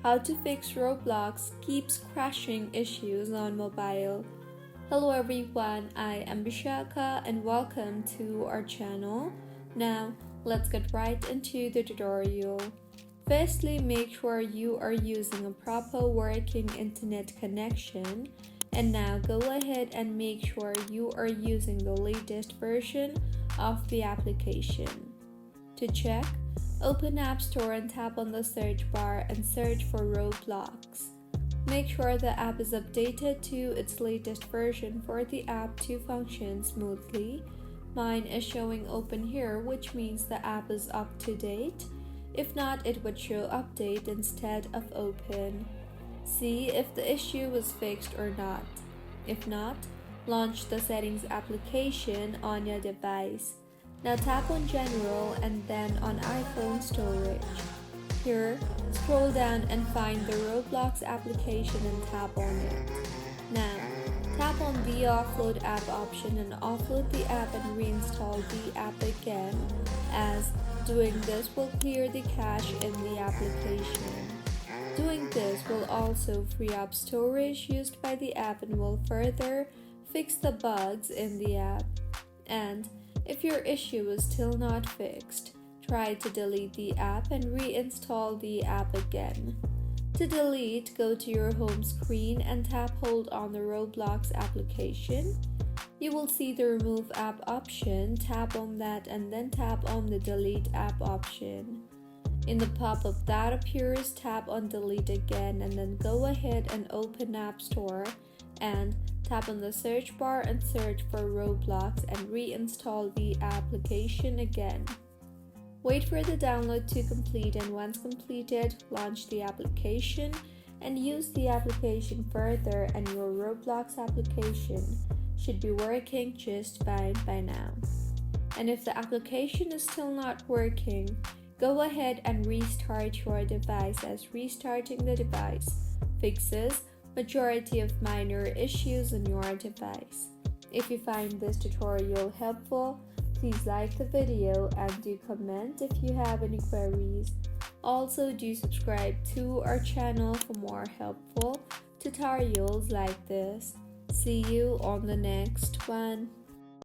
How to fix Roblox keeps crashing issues on mobile. Hello everyone, I am Bishaka and welcome to our channel. Now, let's get right into the tutorial. Firstly, make sure you are using a proper working internet connection. And now go ahead and make sure you are using the latest version of the application. To check, open App Store and tap on the search bar and search for Roblox. Make sure the app is updated to its latest version for the app to function smoothly. Mine is showing open here, which means the app is up to date. If not, it would show update instead of open. See if the issue was fixed or not. If not, launch the settings application on your device. Now tap on General and then on iPhone Storage. Here, scroll down and find the Roblox application and tap on it. Now, tap on the Offload App option and offload the app and reinstall the app again, as doing this will clear the cache in the application. Doing this will also free up storage used by the app and will further fix the bugs in the app. And if your issue is still not fixed, try to delete the app and reinstall the app again. To delete, go to your home screen and hold on the Roblox application. You will see the Remove App option, tap on that and then tap on the Delete App option. In the pop-up that appears, tap on Delete again and then go ahead and open App Store and tap on the search bar and search for Roblox and reinstall the application again. Wait for the download to complete, and once completed, launch the application and use the application further, and your Roblox application should be working just fine by now. And if the application is still not working, go ahead and restart your device, as restarting the device fixes majority of minor issues on your device. If you find this tutorial helpful, please like the video and do comment if you have any queries. Also, do subscribe to our channel for more helpful tutorials like this. See you on the next one.